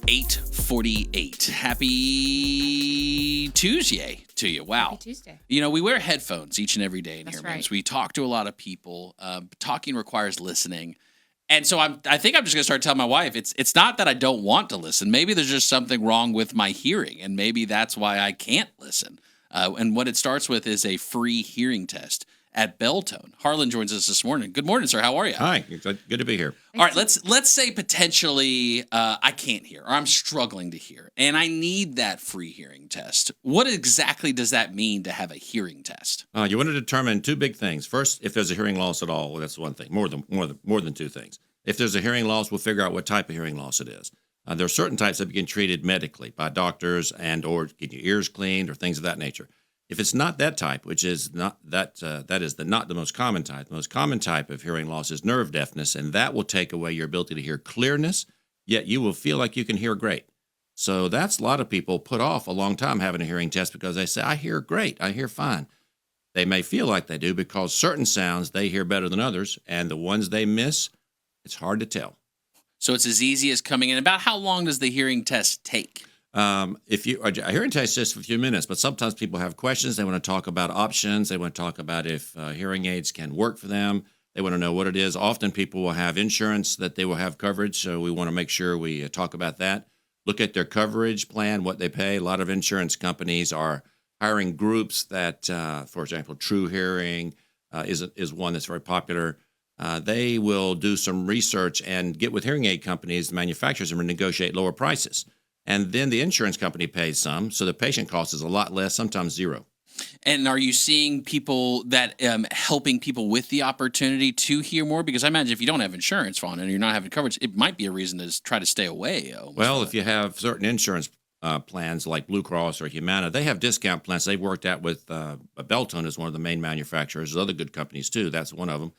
8:48. Happy Tuesday to you. Wow. Happy Tuesday. You know, we wear headphones each and every day in That's here, right. man. So we talk to a lot of people. Talking requires listening. And so I think I'm just going to start telling my wife, it's not that I don't want to listen. Maybe there's just something wrong with my hearing, and maybe that's why I can't listen. And what it starts with is a free hearing test at Beltone. Harlan joins us this morning. Good morning, sir. How are you? Hi, good to be here. All right, let's say potentially I can't hear or I'm struggling to hear, and I need that free hearing test. What exactly does that mean to have a hearing test? You want to determine two big things. First, if there's a hearing loss at all, well, that's one thing. More than two things. If there's a hearing loss, we'll figure out what type of hearing loss it is. There are certain types that get treated medically by doctors or get your ears cleaned or things of that nature. If it's not that type, which is not that is not the most common type. The most common type of hearing loss is nerve deafness, and that will take away your ability to hear clearness, yet you will feel like you can hear great. So that's a lot of people put off a long time having a hearing test because they say, I hear great, I hear fine. They may feel like they do because certain sounds they hear better than others, and the ones they miss, it's hard to tell. So it's as easy as coming in. About how long does the hearing test take? If you a hearing test is just a few minutes, but sometimes people have questions. They want to talk about options. They want to talk about if hearing aids can work for them. They want to know what it is. Often people will have insurance that they will have coverage, so we want to make sure we talk about that. Look at their coverage plan, what they pay. A lot of insurance companies are hiring groups that, for example, True Hearing is one that's very popular. They will do some research and get with hearing aid companies, the manufacturers, and negotiate lower prices. And then the insurance company pays some, so the patient cost is a lot less, sometimes zero. And are you seeing people that helping people with the opportunity to hear more? Because I imagine if you don't have insurance on it and you're not having coverage, it might be a reason to try to stay away. Well, if you have certain insurance plans like Blue Cross or Humana, they have discount plans. They've worked out with Beltone is one of the main manufacturers. There's other good companies too. That's one of them.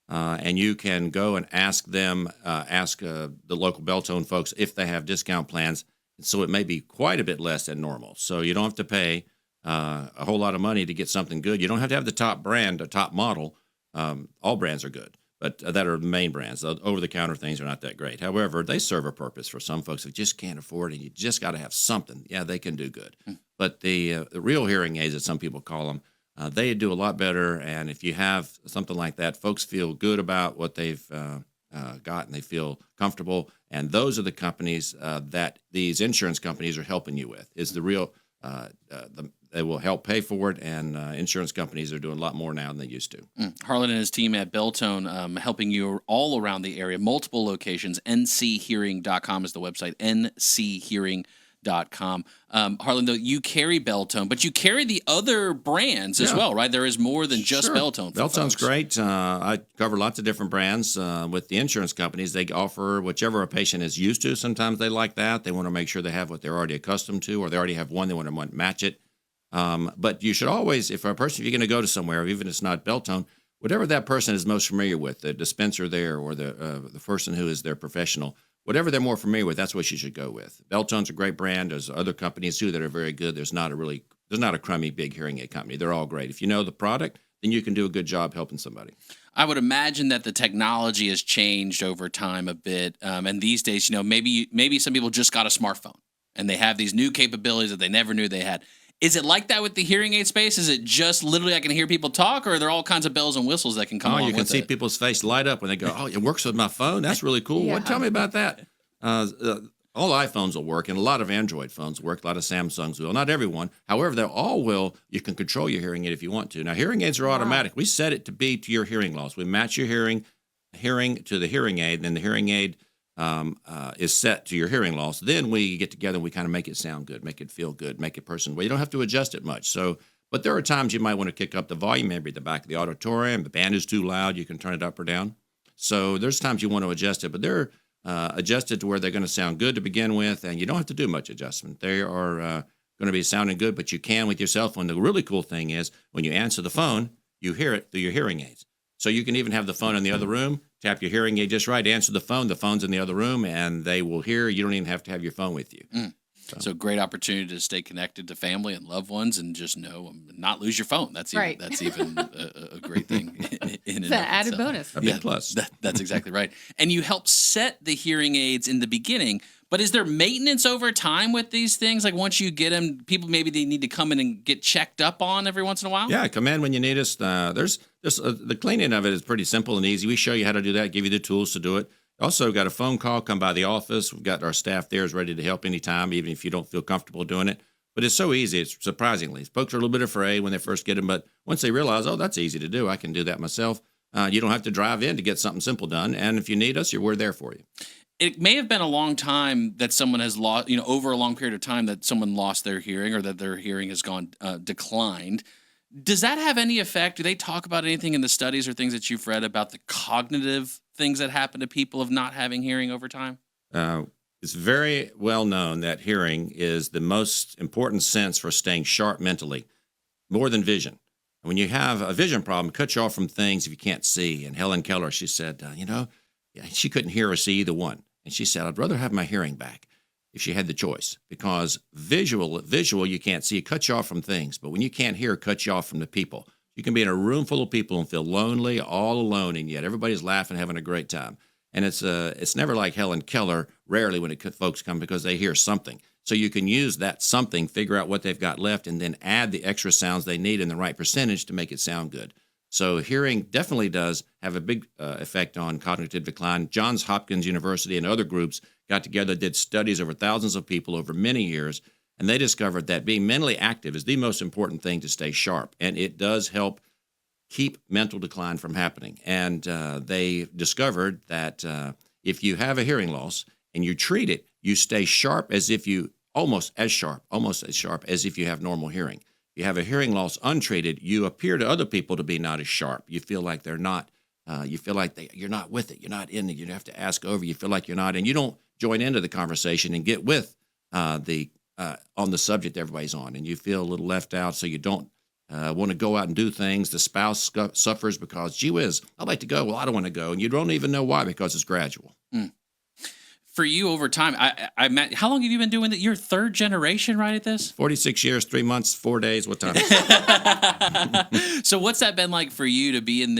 And you can go and ask them, the local Beltone folks if they have discount plans. So it may be quite a bit less than normal. So you don't have to pay a whole lot of money to get something good. You don't have to have the top brand or top model. All brands are good, but that are the main brands. The over-the-counter things are not that great. However, they serve a purpose for some folks that just can't afford it. You just got to have something. Yeah, they can do good. But the real hearing aids, as some people call them, they do a lot better. And if you have something like that, folks feel good about what they've got and they feel comfortable. And those are the companies that these insurance companies are helping you with. Is the real they will help pay for it, and insurance companies are doing a lot more now than they used to. Harlan and his team at Beltone helping you all around the area, multiple locations. nchearing.com is the website, nchearing.com. Harlan, though, you carry Beltone, but you carry the other brands as well, right? There is more than just Beltone. Beltone's great. I cover lots of different brands with the insurance companies. They offer whichever a patient is used to. Sometimes they like that. They want to make sure they have what they're already accustomed to, or they already have one. They want to match it. But you should always, if you're going to go to somewhere, even if it's not Beltone, whatever that person is most familiar with, the dispenser there or the person who is their professional, whatever they're more familiar with, that's what you should go with. Beltone's a great brand. There's other companies, too, that are very good. There's not a crummy big hearing aid company. They're all great. If you know the product, then you can do a good job helping somebody. I would imagine that the technology has changed over time a bit. And these days, maybe some people just got a smartphone and they have these new capabilities that they never knew they had. Is it like that with the hearing aid space? Is it just literally I can hear people talk, or are there all kinds of bells and whistles that can come along with it? You can see people's face light up when they go, oh, it works with my phone? That's really cool. Yeah. Tell me about that. All iPhones will work, and a lot of Android phones work. A lot of Samsungs will. Not everyone. However, they all will. You can control your hearing aid if you want to. Now, hearing aids are automatic. We set it to be to your hearing loss. We match your hearing to the hearing aid, and then the hearing aid is set to your hearing loss. Then we get together and we kind of make it sound good, make it feel good, make it personal. You don't have to adjust it much. So, but there are times you might want to kick up the volume, maybe at the back of the auditorium. The band is too loud. You can turn it up or down. So there's times you want to adjust it, but they're adjusted to where they're going to sound good to begin with, and you don't have to do much adjustment. They are going to be sounding good, but you can with your cell phone. The really cool thing is when you answer the phone, you hear it through your hearing aids. So you can even have the phone in the other room, tap your hearing aid just right, answer the phone's in the other room, and they will hear. You don't even have to have your phone with you. So great opportunity to stay connected to family and loved ones and just know not lose your phone. That's even a great thing. It's an added bonus. A big plus. That's exactly right. And you help set the hearing aids in the beginning, But is there maintenance over time with these things? Like once you get them, people maybe they need to come in and get checked up on every once in a while? Yeah, come in when you need us. There's the cleaning of it is pretty simple and easy. We show you how to do that, give you the tools to do it. Also, got a phone call, come by the office. We've got our staff there is ready to help anytime, even if you don't feel comfortable doing it. But it's so easy. It's surprisingly. Folks are a little bit afraid when they first get them, but once they realize, oh, that's easy to do, I can do that myself. You don't have to drive in to get something simple done. And if you need us, we're there for you. It may have been a long time that someone has lost, over a long period of time that someone lost their hearing or that their hearing has gone declined. Does that have any effect? Do they talk about anything in the studies or things that you've read about the cognitive things that happen to people of not having hearing over time? It's very well known that hearing is the most important sense for staying sharp mentally, more than vision. When you have a vision problem, it cuts you off from things if you can't see. And Helen Keller, she said, she couldn't hear or see either one. And she said, I'd rather have my hearing back if she had the choice, because visual you can't see. It cuts you off from things. But when you can't hear, it cuts you off from the people. You can be in a room full of people and feel lonely, all alone, and yet everybody's laughing, having a great time. And it's never like Helen Keller, rarely when folks come because they hear something. So you can use that something, figure out what they've got left, and then add the extra sounds they need in the right percentage to make it sound good. So hearing definitely does have a big effect on cognitive decline. Johns Hopkins University and other groups got together, did studies over thousands of people over many years, and they discovered that being mentally active is the most important thing to stay sharp, and it does help keep mental decline from happening. And they discovered that if you have a hearing loss and you treat it, you stay sharp almost as sharp as if you have normal hearing. You have a hearing loss untreated, you appear to other people to be not as sharp. You feel like they're not. You feel like you're not with it. You're not in it. You have to ask over. You feel like you're not, and you don't join into the conversation and get with on the subject everybody's on, and you feel a little left out. So you don't want to go out and do things. The spouse suffers because, gee whiz, I'd like to go. Well, I don't want to go, and you don't even know why because it's gradual. Mm. For you over time, I met. How long have you been doing that? You're third generation, right, at this? 46 years, 3 months, 4 days. What time? So, what's that been like for you to be in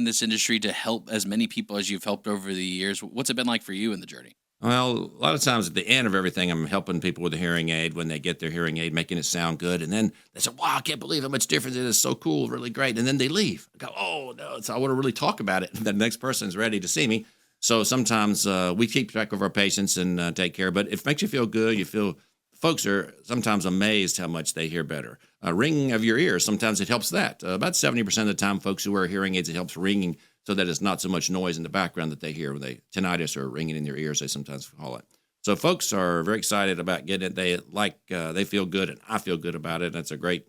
this industry to help as many people as you've helped over the years? What's it been like for you in the journey? Well, a lot of times at the end of everything, I'm helping people with a hearing aid when they get their hearing aid, making it sound good, and then they say, "Wow, I can't believe how much difference it is! So cool, really great!" And then they leave. I go, "Oh no!" So I want to really talk about it. The next person's ready to see me. So sometimes we keep track of our patients and take care. But it makes you feel good. You feel folks are sometimes amazed how much they hear better. Ringing of your ears, sometimes it helps that. About 70% of the time, folks who wear hearing aids, it helps ringing so that it's not so much noise in the background that they hear when tinnitus or ringing in their ears, they sometimes call it. So folks are very excited about getting it. They feel good, and I feel good about it. And it's a great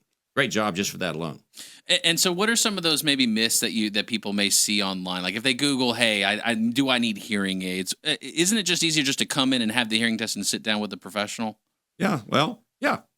job just for that alone. And so what are some of those maybe myths that people may see online? Like if they Google, hey, I need hearing aids? Isn't it just easier just to come in and have the hearing test and sit down with the professional? Yeah,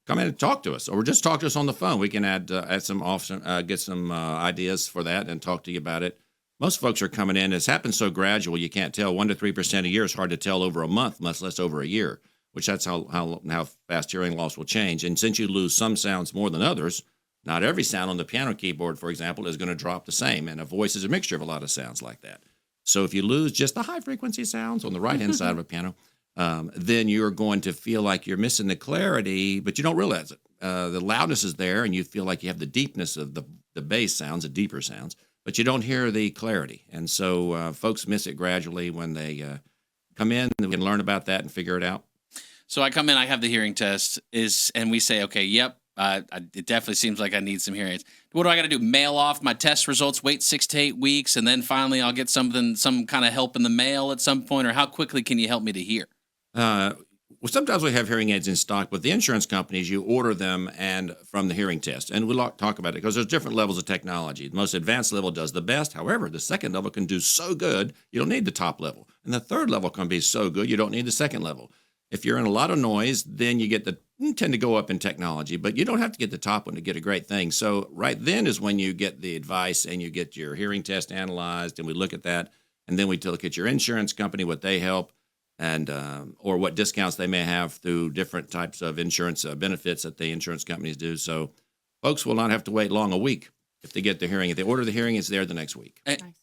come in and talk to us, or just talk to us on the phone. We can get some ideas for that and talk to you about it. Most folks are coming in. It's happened so gradual, you can't tell. 1 to 3% a year is hard to tell over a month, much less over a year, which that's how fast hearing loss will change. And since you lose some sounds more than others, not every sound on the piano keyboard, for example, is going to drop the same. And a voice is a mixture of a lot of sounds like that. So if you lose just the high-frequency sounds on the right-hand side of a piano, then you're going to feel like you're missing the clarity, but you don't realize it. The loudness is there, and you feel like you have the deepness of the bass sounds, the deeper sounds, but you don't hear the clarity. And so folks miss it gradually when they come in, and we can learn about that and figure it out. So I come in, I have the hearing test, and we say, okay, yep, it definitely seems like I need some hearing aids. What do I got to do? Mail off my test results, wait 6 to 8 weeks, and then finally I'll get some kind of help in the mail at some point, or how quickly can you help me to hear? Well, sometimes we have hearing aids in stock, but the insurance companies, you order them and from the hearing test. And we'll talk about it because there's different levels of technology. The most advanced level does the best. However, the second level can do so good, you don't need the top level. And the third level can be so good, you don't need the second level. If you're in a lot of noise, then you tend to go up in technology, but you don't have to get the top one to get a great thing. So right then is when you get the advice and you get your hearing test analyzed, and we look at that. And then we look at your insurance company, what they help, and or what discounts they may have through different types of insurance benefits that the insurance companies do. So folks will not have to wait long, a week, if they get the hearing. If they order the hearing, it's there the next week.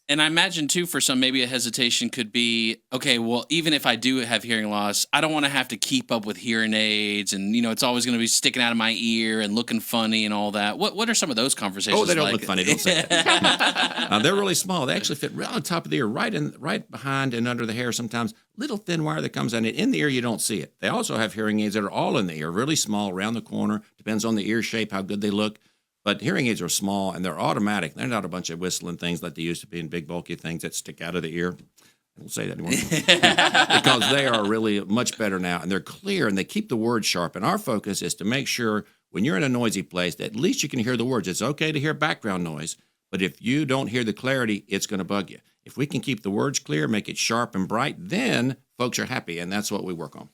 And I imagine, too, for some, maybe a hesitation could be, okay, well, even if I do have hearing loss, I don't want to have to keep up with hearing aids. And, it's always going to be sticking out of my ear and looking funny and all that. What are some of those conversations Oh, they don't like? look funny. Don't say that. They're really small. They actually fit right on top of the ear, right behind and under the hair sometimes. Little thin wire that comes in the ear, you don't see it. They also have hearing aids that are all in the ear, really small, around the corner. Depends on the ear shape, how good they look. But hearing aids are small, and they're automatic. They're not a bunch of whistling things like they used to be in big, bulky things that stick out of the ear. I don't say that anymore. Because they are really much better now, and they're clear, and they keep the words sharp. And our focus is to make sure when you're in a noisy place that at least you can hear the words. It's okay to hear background noise, but if you don't hear the clarity, it's going to bug you. If we can keep the words clear, make it sharp and bright, then folks are happy, and that's what we work on.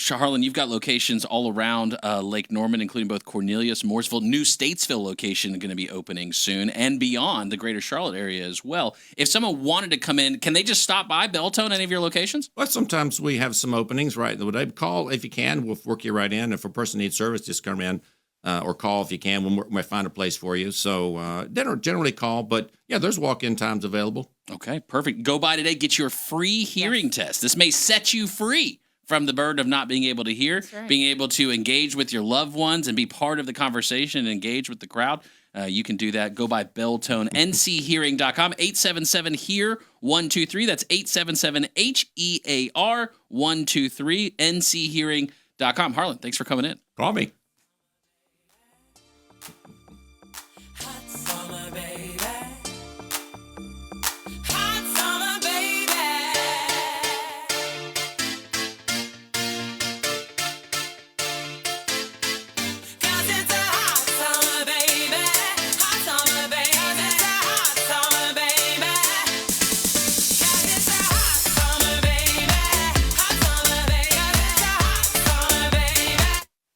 Harlan, you've got locations all around Lake Norman, including both Cornelius, Mooresville, new Statesville location going to be opening soon, and beyond the greater Charlotte area as well. If someone wanted to come in, can they just stop by Beltone, any of your locations? Well, sometimes we have some openings, right? They call if you can. We'll work you right in. If a person needs service, just come in. Or call if you can. We might find a place for you. So they don't generally call, but yeah, there's walk-in times available. Okay, perfect. Go by today, get your free hearing test. This may set you free from the burden of not being able to hear, being able to engage with your loved ones and be part of the conversation and engage with the crowd. You can do that. Go by Beltone, nchearing.com, 877-HEAR-123. That's 877-HEAR-123, nchearing.com. Harlan, thanks for coming in. Call me.